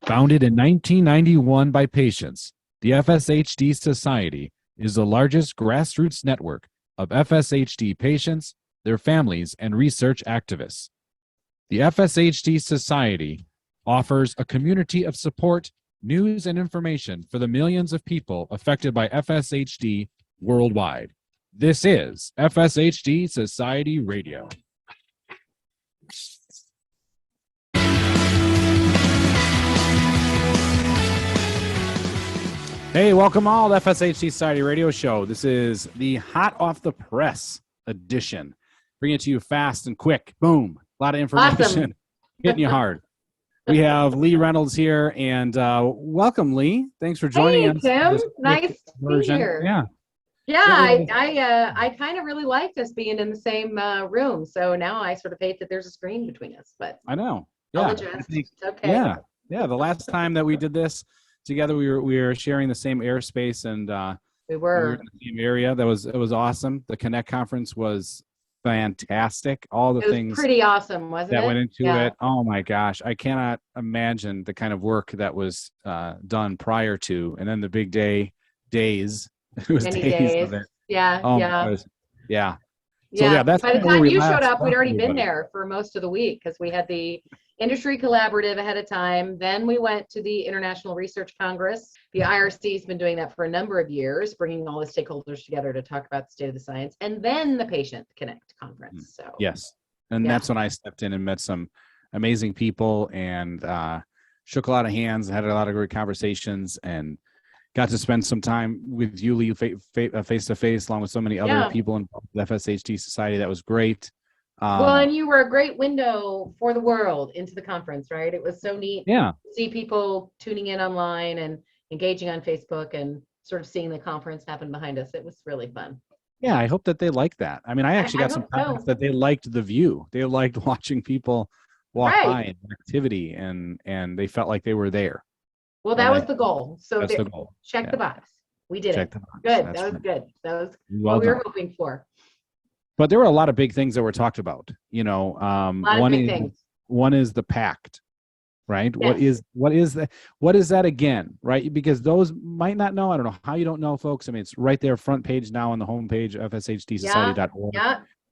Founded in 1991 by patients, the FSHD Society is the largest grassroots network of FSHD patients, their families, and research activists. The FSHD Society offers a community of support, news, and information for the millions of people affected by FSHD worldwide. This is FSHD Society Radio. Hey, welcome all to FSHD Society Radio Show. This is the hot off the press edition. Bring it to you fast and quick. Boom. A lot of information. Awesome. Hitting you hard. We have Leigh Reynolds here, and welcome, Leigh. Thanks for joining us. Hey, Tim. Nice to be here. Yeah, I kind of really like us being in the same room. So now I sort of hate that there's a screen between us, but I know. Yeah. It's okay. Yeah. The last time that we did this together, we were sharing the same airspace, and we were in the same area. It was awesome. The Connect conference was fantastic. All the things pretty awesome, wasn't it? That went into it. Oh my gosh, I cannot imagine the kind of work that was done prior to, and then the big days. It was days of it. Yeah. Yeah. So that's by the time you showed up, we'd already been there for most of the week because we had the industry collaborative ahead of time. Then we went to the International Research Congress. The IRC has been doing that for a number of years, bringing all the stakeholders together to talk about the state of the science. And then the Patient Connect conference. So yes, and that's when I stepped in and met some amazing people and shook a lot of hands, had a lot of great conversations, and got to spend some time with you, Leigh, face to face, along with so many other people in the FSHD Society. That was great. Well, and you were a great window for the world into the conference, right? It was so neat to see people tuning in online and engaging on Facebook and sort of seeing the conference happen behind us. It was really fun. Yeah, I hope that they liked that. I mean, I actually got some comments that they liked the view. They liked watching people walk by and activity, and they felt like they were there. Well, that was the goal. So that's the goal. Check the box. We did it. Good. That was good. That was what we were hoping for. But there were a lot of big things that were talked about. You know, one is the PACT, right? Yes. What is that again, right? Because those might not know. I don't know how you don't know, folks. I mean, it's right there, front page now on the homepage, fshdsociety.org.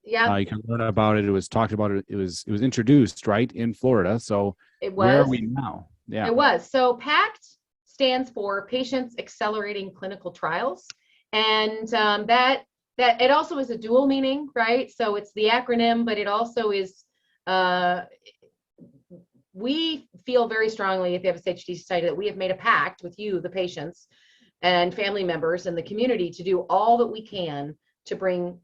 Yeah. You can learn about it. It was talked about. It was introduced right in Florida. So where are we now? Yeah. It was. So PACT stands for Patients Accelerating Clinical Trials. And that it also is a dual meaning, right? So it's the acronym, but it also is, we feel very strongly at the FSHD Society that we have made a pact with you, the patients and family members and the community, to do all that we can to bring,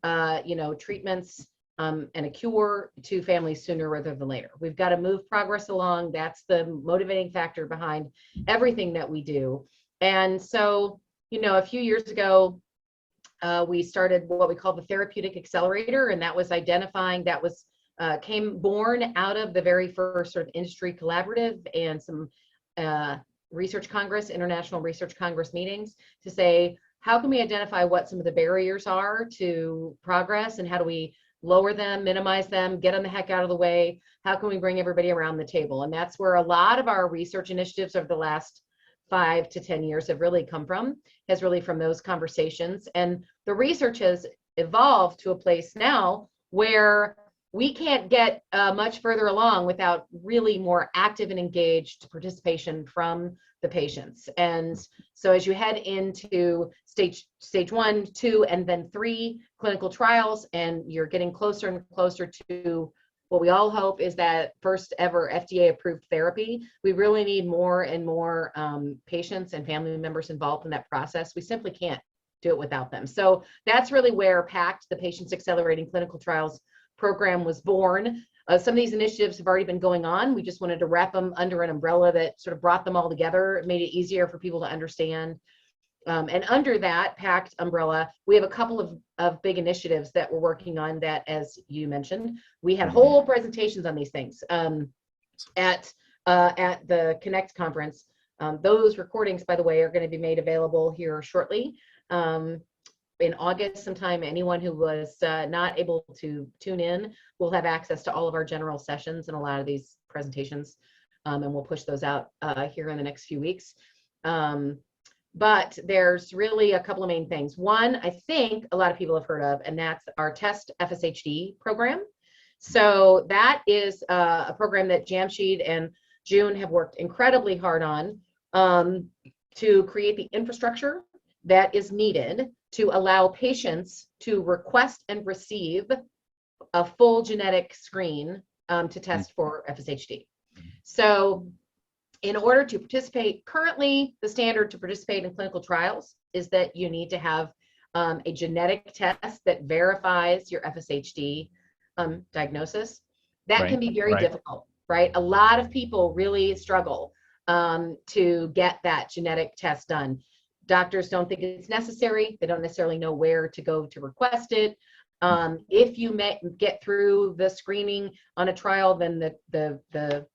treatments and a cure to families sooner rather than later. We've got to move progress along. That's the motivating factor behind everything that we do. And so, a few years ago, we started what we call the Therapeutic Accelerator, and that was came born out of the very first sort of industry collaborative and some International Research Congress meetings to say, how can we identify what some of the barriers are to progress, and how do we lower them, minimize them, get them the heck out of the way? How can we bring everybody around the table? And that's where a lot of our research initiatives over the last 5 to 10 years have really come from, from those conversations. And the research has evolved to a place now where we can't get much further along without really more active and engaged participation from the patients. And so as you head into stage 1, 2, and then 3 clinical trials, and you're getting closer and closer to what we all hope is that first ever FDA approved therapy, we really need more and more patients and family members involved in that process. We simply can't do it without them. So that's really where PACT, the Patients Accelerating Clinical Trials program, was born. Some of these initiatives have already been going on. We just wanted to wrap them under an umbrella that sort of brought them all together. It made it easier for people to understand. And under that PACT umbrella, we have a couple of big initiatives that we're working on that, as you mentioned, we had whole presentations on these things at the Connect conference. Those recordings, by the way, are going to be made available here shortly. In August sometime. Anyone who was not able to tune in will have access to all of our general sessions and a lot of these presentations and we'll push those out here in the next few weeks. But there's really a couple of main things. One, I think a lot of people have heard of, and that's our Test FSHD program. So that is a program that Jamshid and June have worked incredibly hard on to create the infrastructure that is needed to allow patients to request and receive a full genetic screen to test for FSHD. So in order to participate, currently the standard to participate in clinical trials is that you need to have a genetic test that verifies your FSHD diagnosis. That can be very difficult, right? A lot of people really struggle to get that genetic test done. Doctors don't think it's necessary. They don't necessarily know where to go to request it. If you get through the screening on a trial, then the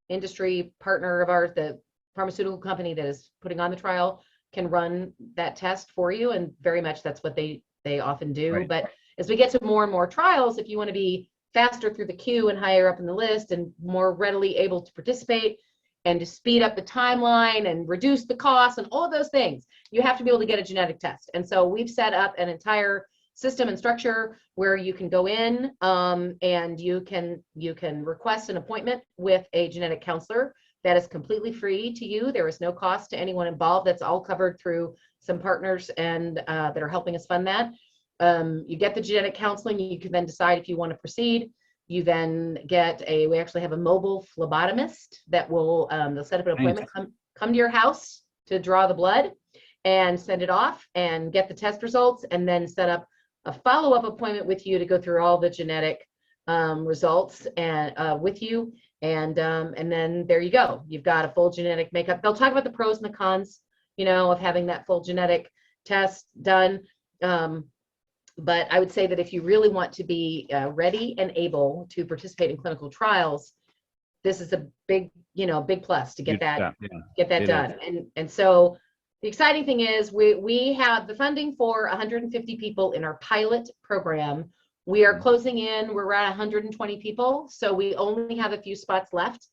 industry partner of ours, the pharmaceutical company that is putting on the trial, can run that test for you, and very much that's what they often do. Right. But as we get to more and more trials, if you want to be faster through the queue and higher up in the list and more readily able to participate and to speed up the timeline and reduce the cost and all of those things, you have to be able to get a genetic test. And so we've set up an entire system and structure where you can go in and you can request an appointment with a genetic counselor that is completely free to you. There is no cost to anyone involved. That's all covered through some partners and that are helping us fund that. You get the genetic counseling. You can then decide if you want to proceed. You then get we actually have a mobile phlebotomist that will, they'll set up an appointment, come to your house to draw the blood and send it off and get the test results, and then set up a follow-up appointment with you to go through all the genetic results and with you. And then there you go. You've got a full genetic makeup. They'll talk about the pros and the cons, of having that full genetic test done. But I would say that if you really want to be ready and able to participate in clinical trials, this is a big plus to get that done. And so the exciting thing is we have the funding for 150 people in our pilot program. We are closing in, we're around 120 people. So we only have a few spots left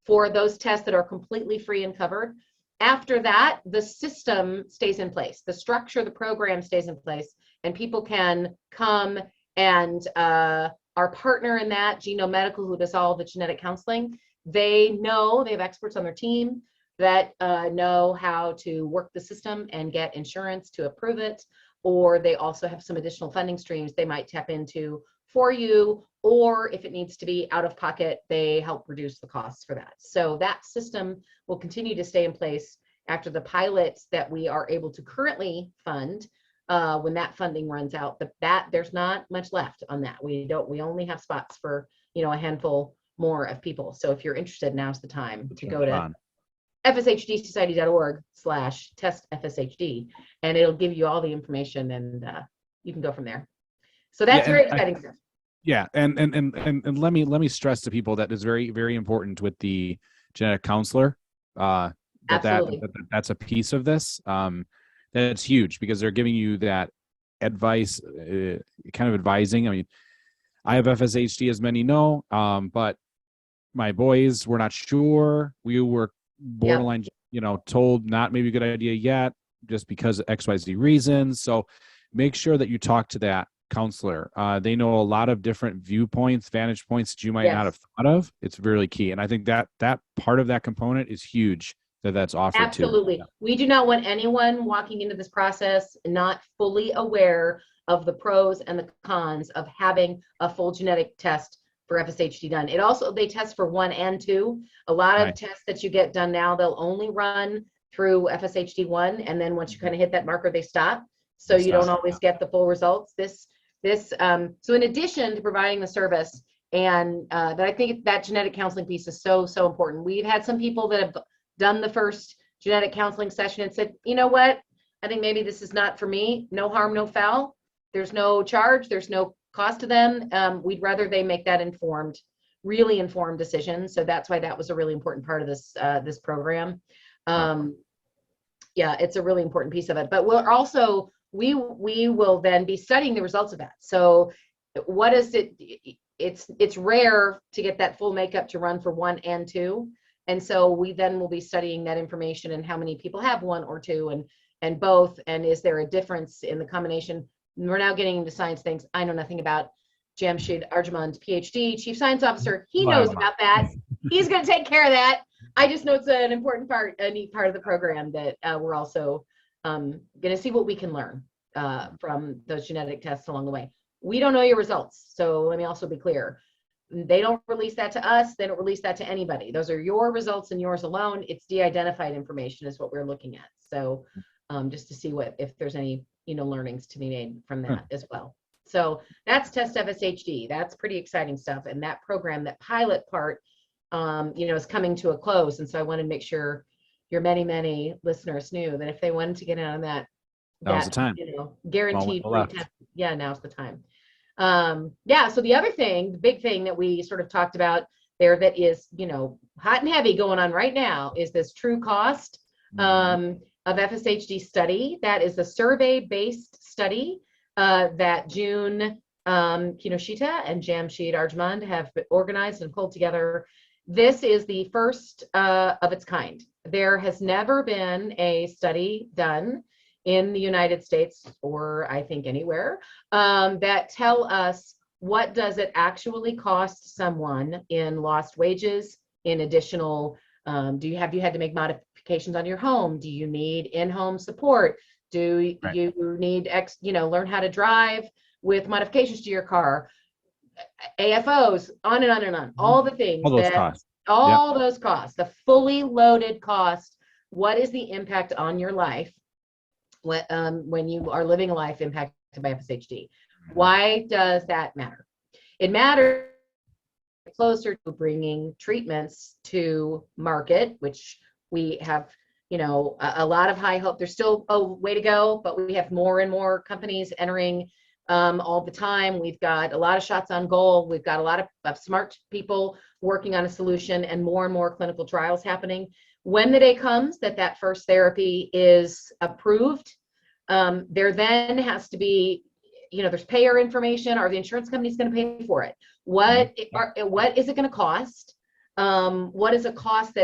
for those tests that are completely free and covered. After that, the system stays in place. The structure, the program stays in place, and people can come and our partner in that, Genome Medical, who does all the genetic counseling, they have experts on their team that know how to work the system and get insurance to approve it, or they also have some additional funding streams they might tap into for you, or if it needs to be out of pocket, they help reduce the costs for that. So that system will continue to stay in place after the pilots that we are able to currently fund. When that funding runs out, there's not much left on that. We only have spots for a handful more of people. So if you're interested, now's the time to go to FSHDsociety.org/test FSHD, and it'll give you all the information, and you can go from there. So that's very exciting stuff. Yeah, and let me stress to people that is very, very important with the genetic counselor. That's a piece of this. That's huge because they're giving you that advice, kind of advising. I mean, I have FSHD, as many know, but my boys were not sure. We were borderline, told not maybe a good idea yet, just because of XYZ reasons. So make sure that you talk to that counselor. They know a lot of different viewpoints, vantage points that you might not have thought of. It's really key. And I think that part of that component is huge. That's offered. Absolutely. We do not want anyone walking into this process not fully aware of the pros and the cons of having a full genetic test for FSHD done. They test for 1 and 2. A lot of tests that you get done now, they'll only run through FSHD 1, and then once you kind of hit that marker, they stop. So you don't always get the full results. So in addition to providing the service, and that I think that genetic counseling piece is so important. We've had some people that have done the first genetic counseling session and said, you know what, I think maybe this is not for me. No harm, no foul. There's no charge. There's no cost to them. We'd rather they make that really informed decision. So that's why that was a really important part of this program. It's a really important piece of it. But we'll also, we will then be studying the results of that. So what is it? It's rare to get that full makeup to run for 1 and 2. And so we then will be studying that information and how many people have one or two and both, and is there a difference in the combination. We're now getting into science things I know nothing about. Jamshid Arjmand, PhD, Chief Science Officer, he knows about that. He's going to take care of that. I just know it's an important part, a neat part of the program that we're also going to see what we can learn from those genetic tests along the way. We don't know your results, so let me also be clear. They don't release that to us. They don't release that to anybody. Those are your results and yours alone. It's de-identified information is what we're looking at. So just to see if there's any learnings to be made from that as well. So that's Test FSHD. That's pretty exciting stuff. And that program, that pilot part, is coming to a close. And so I want to make sure your many listeners knew that if they wanted to get in on that, now's the time. Guaranteed free test. Yeah, now's the time. So the other thing, the big thing that we sort of talked about there that is, hot and heavy going on right now is this True Cost of FSHD study. That is a survey-based study that June Kinoshita and Jamshid Arjmand have organized and pulled together. This is the first of its kind. There has never been a study done in the United States, or I think anywhere, that tell us what does it actually cost someone in lost wages, in additional, have you had to make modifications on your home? Do you need in-home support? Do you need learn how to drive with modifications to your car? AFOs, on and on and on, all the things, all those costs, those costs, the fully loaded cost. What is the impact on your life when you are living a life impacted by FSHD? Why does that matter? It matters closer to bringing treatments to market, which we have, a lot of high hope. There's still a way to go, but we have more and more companies entering all the time. We've got a lot of shots on goal. We've got a lot of smart people working on a solution and more clinical trials happening. When the day comes that first therapy is approved, there then has to be, there's payer information. Are the insurance companies going to pay for it? What is it going to cost? What is a cost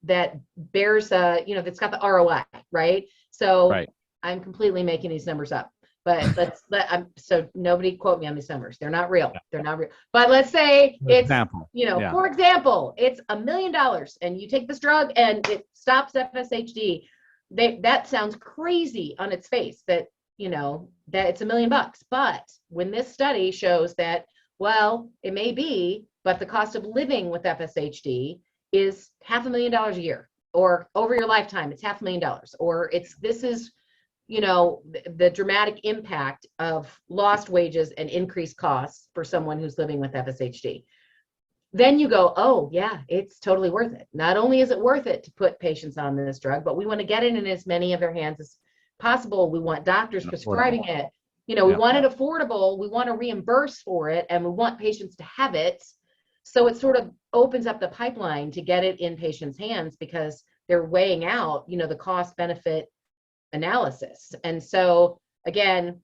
that bears, that's got the ROI, right? So I'm completely making these numbers up, but so nobody quote me on these numbers. They're not real. They're not real. But let's say it's, for example, it's $1 million and you take this drug and it stops FSHD. That sounds crazy on its face that it's $1 million. But when this study shows that, well, it may be, but the cost of living with FSHD is $500,000 a year, or over your lifetime, it's $500,000, or this is, the dramatic impact of lost wages and increased costs for someone who's living with FSHD. Then you go, oh yeah, it's totally worth it. Not only is it worth it to put patients on this drug, but we want to get it in as many of their hands as possible. We want doctors prescribing it. We want it affordable. We want to reimburse for it, and we want patients to have it. So it sort of opens up the pipeline to get it in patients' hands because they're weighing out, the cost benefit analysis. And so again,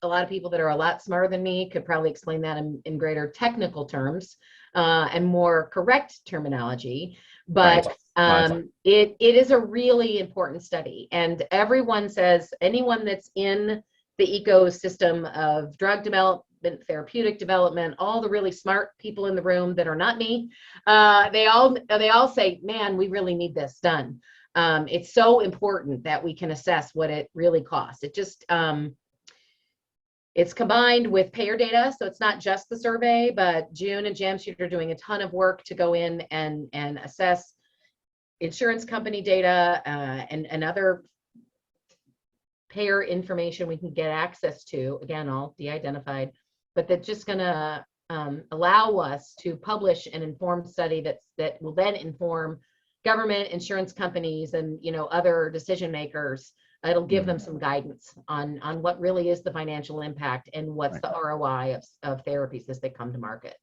a lot of people that are a lot smarter than me could probably explain that in greater technical terms and more correct terminology. But it is a really important study. And everyone says, anyone that's in the ecosystem of drug development, therapeutic development, all the really smart people in the room that are not me, they all say, man, we really need this done. It's so important that we can assess what it really costs. It just, it's combined with payer data. So it's not just the survey, but June and Jamshid are doing a ton of work to go in and assess insurance company data and other payer information we can get access to, again, all de-identified, but that's just going to allow us to publish an informed study that will then inform government, insurance companies, and other decision makers. It'll give them some guidance on what really is the financial impact and what's the ROI of therapies as they come to market.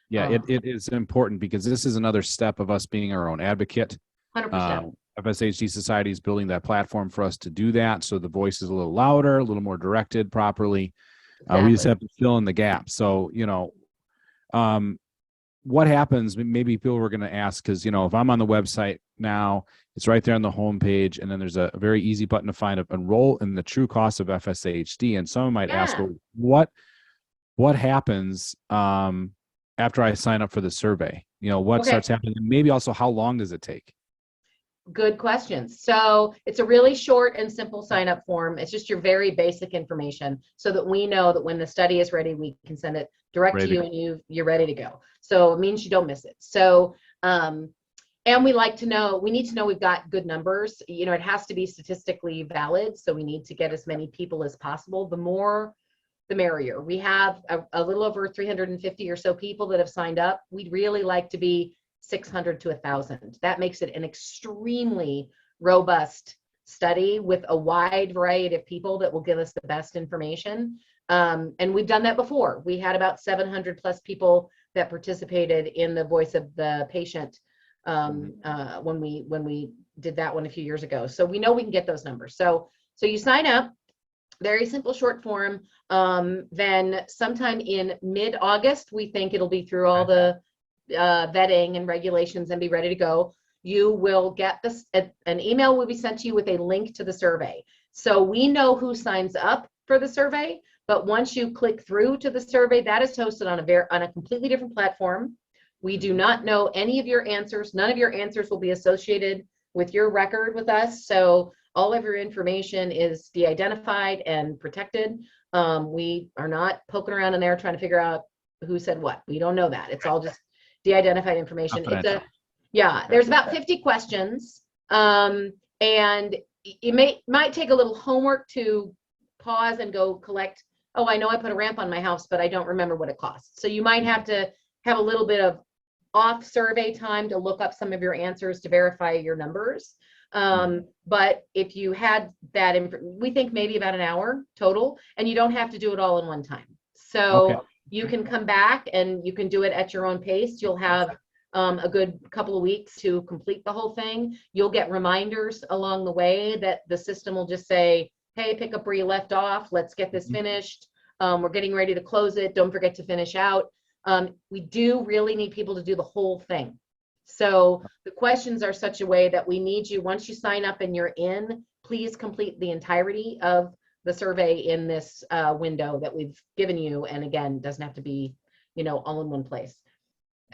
Yeah, it is important because this is another step of us being our own advocate. 100%. FSHD Society is building that platform for us to do that, so the voice is a little louder, a little more directed properly. Exactly. We just have to fill in the gap. So, what happens, maybe people were going to ask, because, if I'm on the website now, it's right there on the homepage, and then there's a very easy button to find enroll in the True Cost of FSHD. And someone might ask, well, what happens after I sign up for the survey? What starts happening? And maybe also, how long does it take? Good questions. So it's a really short and simple sign up form. It's just your very basic information so that we know that when the study is ready, we can send it direct to you and you're ready to go. So it means you don't miss it. So, and we need to know we've got good numbers. It has to be statistically valid. So we need to get as many people as possible. The more, the merrier. We have a little over 350 or so people that have signed up. We'd really like to be 600 to 1,000. That makes it an extremely robust study with a wide variety of people that will give us the best information. And we've done that before. We had about 700 plus people that participated in the Voice of the Patient when we did that one a few years ago. So we know we can get those numbers. So you sign up, very simple short form. Then sometime in mid-August, we think it'll be through all the vetting and regulations and be ready to go. You will get this, an email will be sent to you with a link to the survey. So we know who signs up for the survey, but once you click through to the survey, that is hosted on a completely different platform. We do not know any of your answers. None of your answers will be associated with your record with us. So all of your information is de-identified and protected. We are not poking around in there trying to figure out who said what. We don't know that. It's all just de-identified information. There's about 50 questions, and it might take a little homework to pause and go collect. Oh, I know I put a ramp on my house, but I don't remember what it costs. So you might have to have a little bit of off survey time to look up some of your answers to verify your numbers. But if you had that, we think maybe about an hour total, and you don't have to do it all in one time. So you can come back and you can do it at your own pace. You'll have a good couple of weeks to complete the whole thing. You'll get reminders along the way that the system will just say, hey, pick up where you left off. Let's get this finished. We're getting ready to close it. Don't forget to finish out. We do really need people to do the whole thing. So the questions are such a way that we need you, once you sign up and you're in, please complete the entirety of the survey in this window that we've given you. And again, doesn't have to be, all in one place.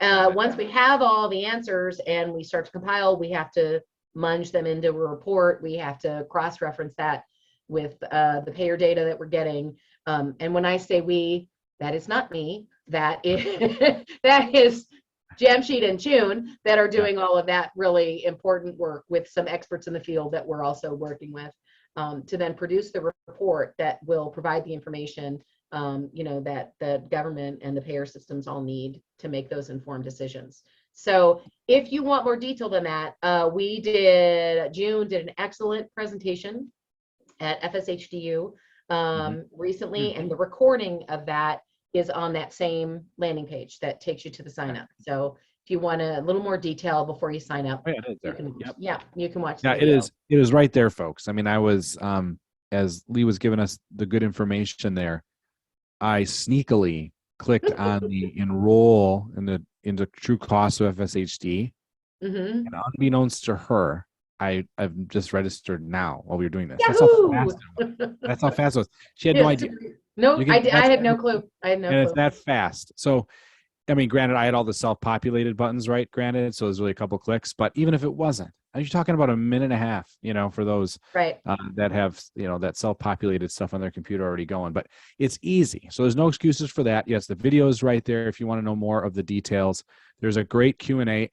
Once we have all the answers and we start to compile, we have to munge them into a report. We have to cross-reference that with the payer data that we're getting. And when I say we, that is not me. That is Jamsheed and Chun that are doing all of that really important work with some experts in the field that we're also working with to then produce the report that will provide the information that the government and the payer systems all need to make those informed decisions. So if you want more detail than that, June did an excellent presentation at FSHDU recently, and the recording of that is on that same landing page that takes you to the sign up. So if you want a little more detail before you sign up, you can watch the video. It is right there, folks. I mean, I was as Leigh was giving us the good information there, I sneakily clicked on the enroll in the True Cost of FSHD, and unbeknownst to her, I've just registered now while we were doing this. That's how fast it was. She had no idea. No, I had no clue. And it's that fast. So, I mean, granted, I had all the self-populated buttons, right? Granted, so it was really a couple clicks. But even if it wasn't, you're talking about a minute and a half, for those that have, that self-populated stuff on their computer already going. But it's easy. So there's no excuses for that. Yes, the video is right there if you want to know more of the details. There's a great Q&A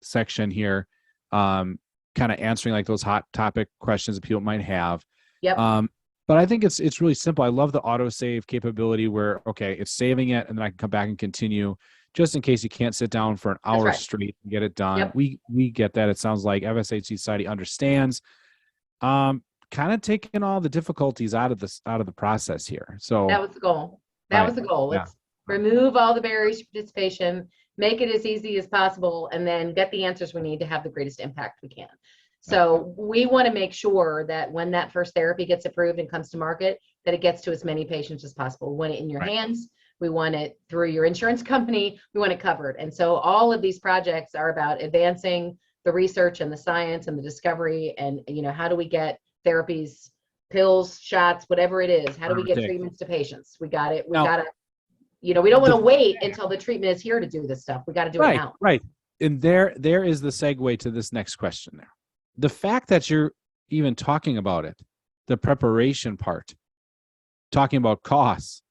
section here, kind of answering like those hot topic questions that people might have. Yep. But I think it's really simple. I love the autosave capability where, it's saving it and then I can come back and continue just in case you can't sit down for an hour straight and get it done. Yep. We get that. It sounds like FSHD Society understands, kind of taking all the difficulties out of the process here. So that was the goal. Let's remove all the barriers to participation, make it as easy as possible, and then get the answers we need to have the greatest impact we can. So we want to make sure that when that first therapy gets approved and comes to market, that it gets to as many patients as possible. We want it in your hands. We want it through your insurance company. We want it covered. And so all of these projects are about advancing the research and the science and the discovery. And, how do we get therapies, pills, shots, whatever it is? How do we get treatments to patients? We got it. We got to, we don't want to wait until the treatment is here to do this stuff. We got to do it now. Right. And there is the segue to this next question there. The fact that you're even talking about it, the preparation part, talking about costs,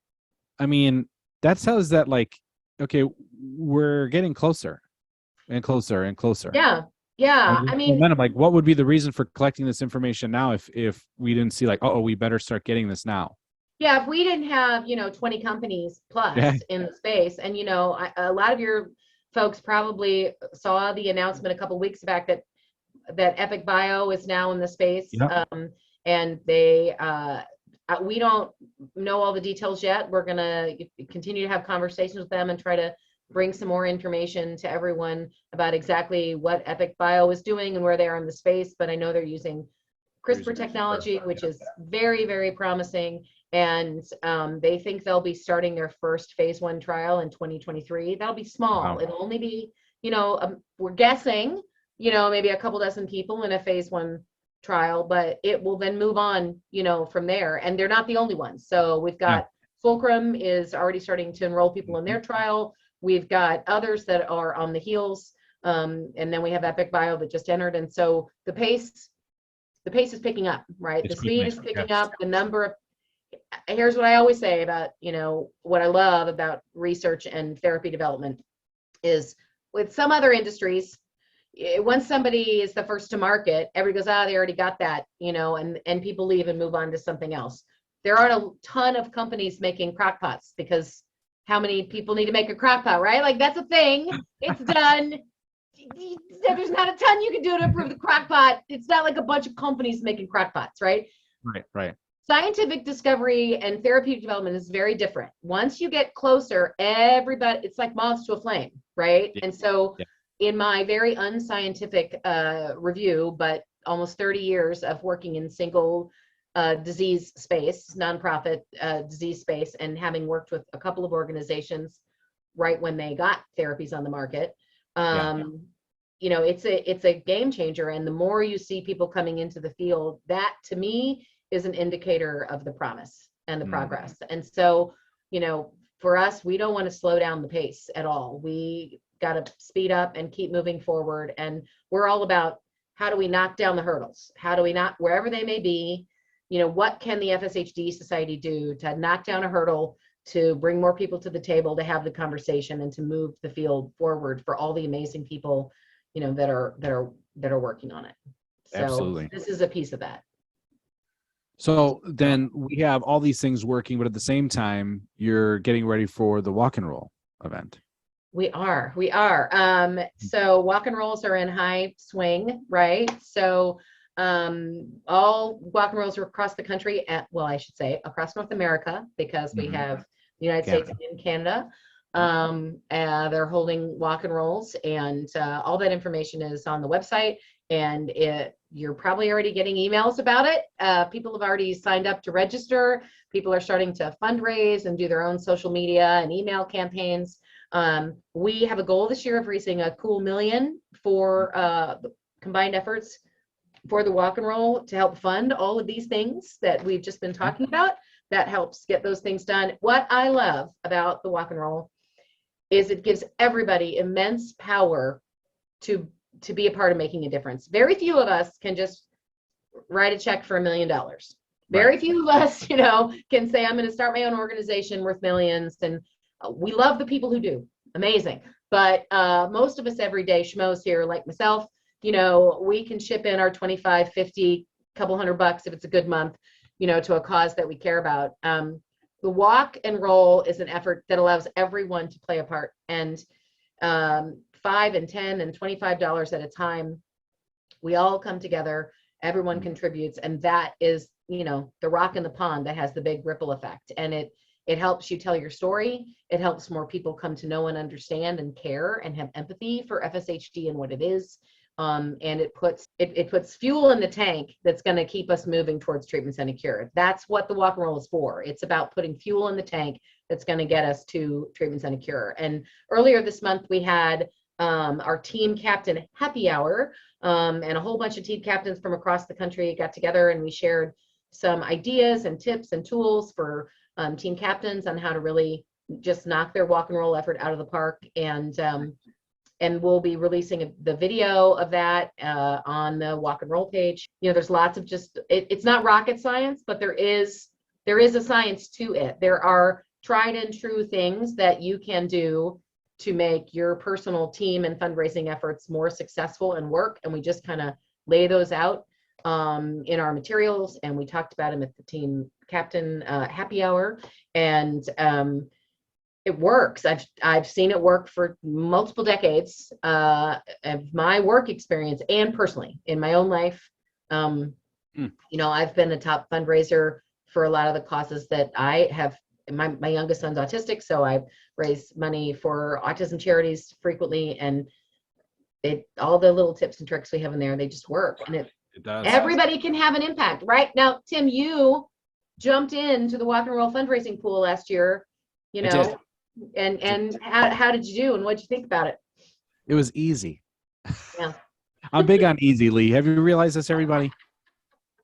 I mean, that tells that okay, we're getting closer and closer and closer. Yeah. I mean, what would be the reason for collecting this information now if we didn't see we better start getting this now? Yeah, if we didn't have, 20 companies plus in the space, and, a lot of your folks probably saw the announcement a couple of weeks back that Epic Bio is now in the space. Yep. And they, we don't know all the details yet. We're going to continue to have conversations with them and try to bring some more information to everyone about exactly what Epic Bio is doing and where they are in the space. But I know they're using CRISPR technology, which is very, very promising. And they think they'll be starting their first phase 1 trial in 2023. That'll be small. Wow. It'll only be, we're guessing, maybe a couple dozen people in a phase 1 trial, but it will then move on, from there. And they're not the only ones. So we've got Fulcrum is already starting to enroll people in their trial. We've got others that are on the heels. And then we have Epic Bio that just entered. And so the pace is picking up, right? The speed is picking up. The number of, here's what I always say about, what I love about research and therapy development is with some other industries, once somebody is the first to market, everybody goes, they already got that, and people leave and move on to something else. There aren't a ton of companies making crock pots because how many people need to make a crock pot, right? Like that's a thing. It's done. There's not a ton you can do to improve the crock pot. It's not like a bunch of companies making crock pots, right? Right. Scientific discovery and therapeutic development is very different. Once you get closer, everybody, it's like moths to a flame, right? And so in my very unscientific review, but almost 30 years of working in single disease space, nonprofit disease space, and having worked with a couple of organizations right when they got therapies on the market, it's a game changer. And the more you see people coming into the field, that to me is an indicator of the promise and the progress. And so, for us, we don't want to slow down the pace at all. We got to speed up and keep moving forward. And we're all about how do we knock down the hurdles? How do we not, wherever they may be, what can the FSHD Society do to knock down a hurdle, to bring more people to the table, to have the conversation, and to move the field forward for all the amazing people, that are working on it. So absolutely, this is a piece of that. So then we have all these things working, but at the same time, you're getting ready for the walk and roll event. We are. So walk and rolls are in high swing, right? So all walk and rolls are across the country I should say across North America, because we have the United States and Canada. They're holding walk and rolls, and all that information is on the website, and you're probably already getting emails about it. People have already signed up to register. People are starting to fundraise and do their own social media and email campaigns. We have a goal this year of raising a cool $1 million for combined efforts for the walk and roll to help fund all of these things that we've just been talking about. That helps get those things done. What I love about the walk and roll is it gives everybody immense power to be a part of making a difference. Very few of us can just write a check for $1 million. Very few of us, can say, I'm going to start my own organization worth millions. And we love the people who do. Amazing. But most of us everyday schmoes here, like myself, we can chip in our 25, 50, couple $100 if it's a good month, to a cause that we care about. The walk and roll is an effort that allows everyone to play a part, and $5 and $10 and $25 at a time, we all come together, everyone contributes, and that is, the rock in the pond that has the big ripple effect. And it helps you tell your story. It helps more people come to know and understand and care and have empathy for FSHD and what it is. And it puts fuel in the tank that's going to keep us moving towards treatment and a cure. That's what the walk and roll is for. It's about putting fuel in the tank that's going to get us to treatment and a cure. And earlier this month, we had our team captain happy hour, and a whole bunch of team captains from across the country got together, and we shared some ideas and tips and tools for team captains on how to really just knock their walk and roll effort out of the park. And we'll be releasing the video of that on the walk and roll page. You know, there's lots of it's not rocket science, but there is a science to it. There are tried and true things that you can do to make your personal team and fundraising efforts more successful and work. And we just kind of lay those out in our materials, and we talked about them at the team captain happy hour. And it works. I've seen it work for multiple decades of my work experience and personally in my own life. You know, I've been a top fundraiser for a lot of the causes that I have. My youngest son's autistic, so I raise money for autism charities frequently, and all the little tips and tricks we have in there, they just work. And it does. Everybody can have an impact, right? Now, Tim, you jumped into the walk and roll fundraising pool last year, you know. And how did you do, and what did you think about it? It was easy. Yeah. I'm big on easy, Leigh. Have you realized this, everybody?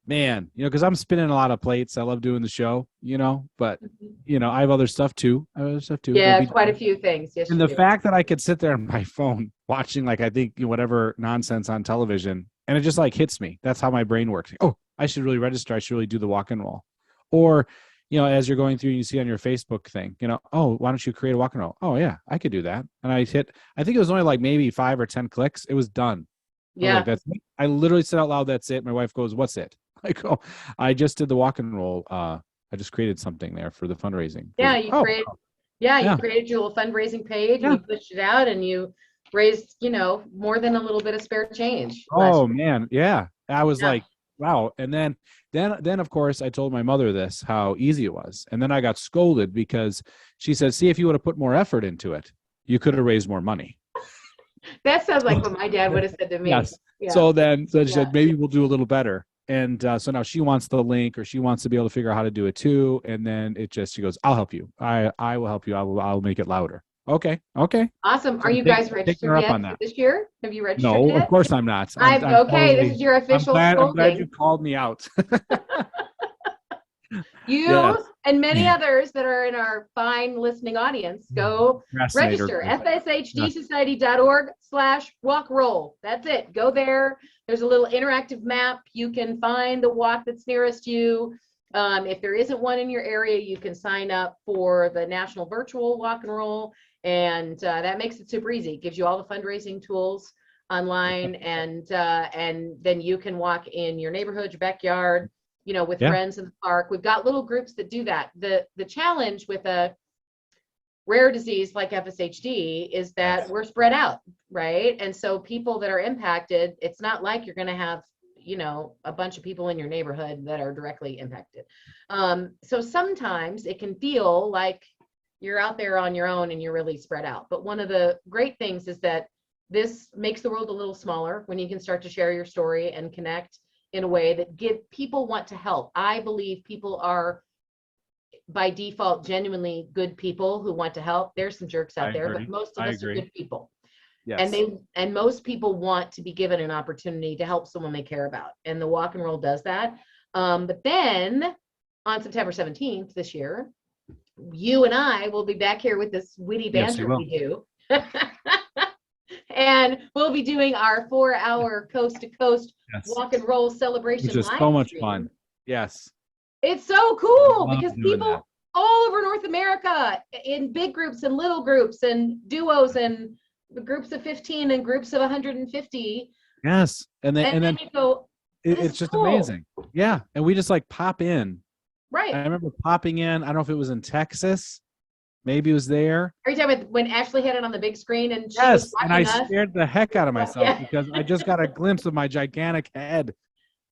Man, you know, because I'm spinning a lot of plates. I love doing the show, you know, but, you know, I have other stuff too. Yeah, quite a few things. Yes, and the fact that I could sit there on my phone watching, like, I think, whatever nonsense on television, and it just like hits me. That's how my brain works. Oh, I should really register. I should really do the walk and roll. Or, you know, as you're going through, you see on your Facebook thing, you know, oh, why don't you create a walk and roll? Oh yeah, I could do that. And I think it was only like maybe 5 or 10 clicks. It was done. Yeah. Like, that's it. I literally said out loud, that's it. My wife goes, what's it? I go, I just did the walk and roll. I just created something there for the fundraising. Yeah, you created your little fundraising page, and you pushed it out, and you raised, you know, more than a little bit of spare change. Oh man, yeah. I was like, wow. And then of course I told my mother this, how easy it was. And then I got scolded because she said, see, if you would have put more effort into it, you could have raised more money. That sounds like what my dad would have said to me. Yes. Yeah. So she said, maybe we'll do a little better. And so now she wants the link, or she wants to be able to figure out how to do it too. And then she goes, I'll help you. I will help you. I'll make it louder. Okay. Awesome. Are you guys registered yet for this year? Have you registered yet? No, of course I'm not. Okay, this is your official I'm glad you called me out. And many others that are in our fine listening audience, go register. FSHDsociety.org/walkroll. That's it. Go there. There's a little interactive map. You can find the walk that's nearest you. If there isn't one in your area, you can sign up for the National Virtual Walk and Roll. And that makes it super easy. It gives you all the fundraising tools online, and then you can walk in your neighborhood, your backyard, you know, with friends in the park. We've got little groups that do that. The challenge with a rare disease like FSHD is that we're spread out, right? And so people that are impacted, it's not like you're going to have, you know, a bunch of people in your neighborhood that are directly impacted. So sometimes it can feel like you're out there on your own and you're really spread out. But one of the great things is that this makes the world a little smaller when you can start to share your story and connect in a way that people want to help. I believe people are by default genuinely good people who want to help. There's some jerks out there, but most of us are good people. Yes. And most people want to be given an opportunity to help someone they care about. And the walk and roll does that. But then on September 17th this year, you and I will be back here with this witty banter we do. And we'll be doing our 4-hour coast to coast walk and roll celebration. Which is so much fun. Yes. It's so cool because people all over North America, in big groups and little groups and duos and groups of 15 and groups of 150. Yes. And then you go, it's just amazing. Yeah. And we just like pop in. Right. I remember popping in. I don't know if it was in Texas. Maybe it was there. Are you talking about when Ashley had it on the big screen and she was watching and I scared the heck out of myself because I just got a glimpse of my gigantic head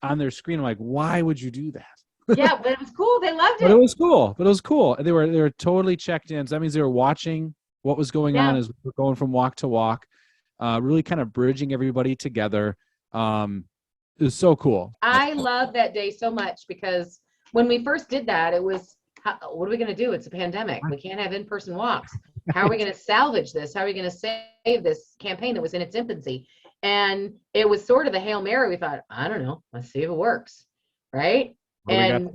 on their screen. I'm like, why would you do that? Yeah, but it was cool. They loved it. But it was cool. And they were totally checked in. So that means they were watching what was going on as we were going from walk to walk. really kind of bridging everybody together. It was so cool. I love that day so much because when we first did that, it was, what are we going to do? It's a pandemic. We can't have in-person walks. How are we going to salvage this? How are we going to save this campaign that was in its infancy? And it was sort of the Hail Mary. We thought, I don't know, let's see if it works. Right. And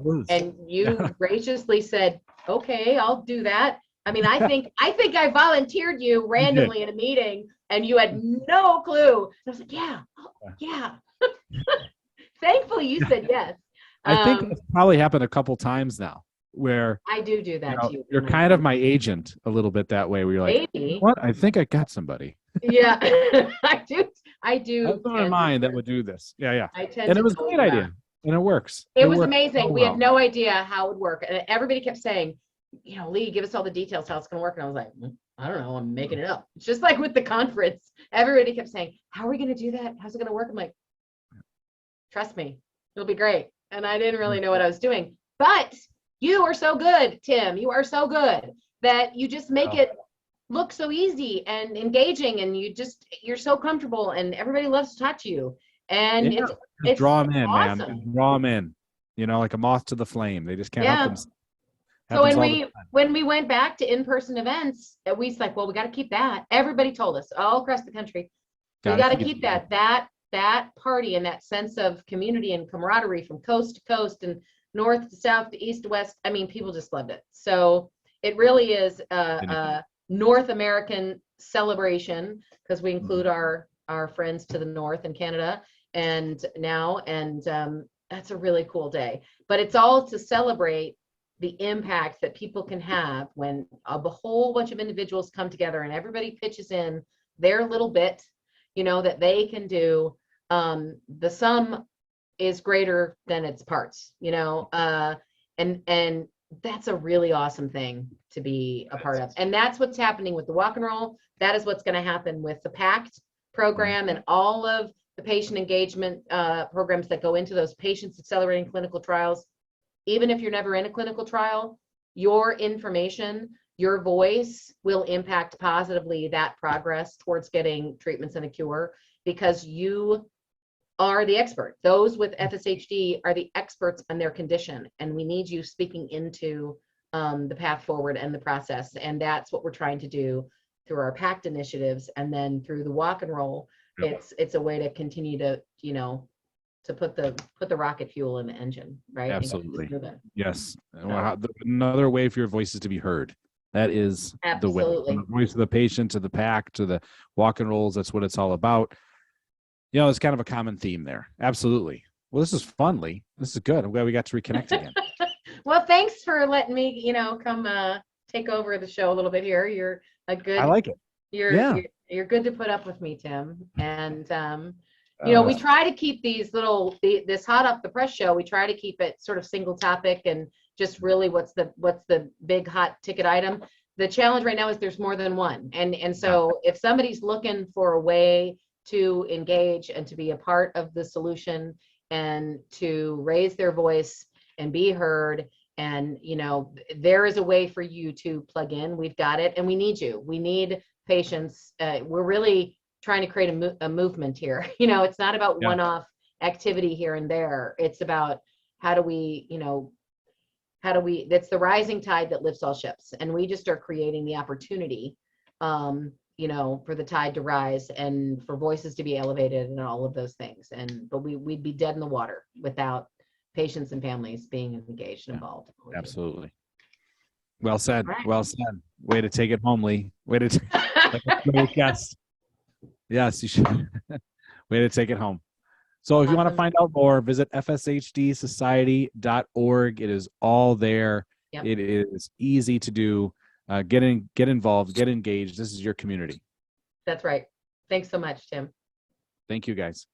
you graciously said, okay, I'll do that. I mean, I think I volunteered you randomly in a meeting and you had no clue. I was like, yeah. Thankfully you said yes. I think it's probably happened a couple times now where I do that to you. You're kind of my agent a little bit that way where you're like, maybe. What? I think I got somebody. Yeah, I do. I have someone in mind that would do this. Yeah. And it was a great idea. And it works. It was amazing. We had no idea how it would work. And everybody kept saying, Leigh, give us all the details how it's going to work. And I was like, I don't know. I'm making it up. It's just like with the conference. Everybody kept saying, how are we going to do that? How's it going to work? I'm like, trust me, it'll be great. And I didn't really know what I was doing. But you are so good, Tim. You are so good that you just make it look so easy and engaging. And you're so comfortable and everybody loves to talk to you. And it's draw them in, awesome. man. Draw them in, like a moth to the flame. They just can't help themselves. So when we went back to in-person events, we was like, well, we got to keep that. Everybody told us all across the country, we got to keep that party and that sense of community and camaraderie from coast to coast and north to south to east to west. I mean, people just loved it. So it really is a North American celebration because we include our friends to the north in Canada and that's a really cool day. But it's all to celebrate the impact that people can have when a whole bunch of individuals come together and everybody pitches in their little bit, that they can do. The sum is greater than its parts, and that's a really awesome thing to be a part of. And that's what's happening with the walk and roll. That is what's going to happen with the PACT program and all of the patient engagement programs that go into those patients accelerating clinical trials. Even if you're never in a clinical trial, your information, your voice will impact positively that progress towards getting treatments and a cure because you are the expert. Those with FSHD are the experts on their condition, and we need you speaking into the path forward and the process. And that's what we're trying to do through our PACT initiatives, and then through the walk and roll. It's a way to continue to to put the rocket fuel in the engine, right? Absolutely. Yes. Another way for your voices to be heard. That is the way. From the voice of the patient to the PACT to the walk and rolls. That's what it's all about. It's kind of a common theme there. Absolutely. Well, this is fun, Leigh. This is good. I'm glad we got to reconnect again. Well, thanks for letting me, come take over the show a little bit here. You're a good. I like it. You're good to put up with me, Tim. And we try to keep this hot off the press show. We try to keep it sort of single topic and just really what's the big hot ticket item. The challenge right now is there's more than one. And so if somebody's looking for a way to engage and to be a part of the solution and to raise their voice and be heard, and there is a way for you to plug in. We've got it, and we need you. We need patients. We're really trying to create a movement here. It's not about one-off activity here and there. It's about how do we that's the rising tide that lifts all ships. And we just are creating the opportunity, for the tide to rise and for voices to be elevated and all of those things. But we'd be dead in the water without patients and families being engaged and involved. Absolutely. Well said. Right. Well said. Way to take it home, Leigh. Way to yes. Yes, you should. Way to take it home. So if you want to find out more, visit fshtsdsociety.org. It is all there. Yep. It is easy to do. Get involved, get engaged. This is your community. That's right. Thanks so much, Tim. Thank you, guys.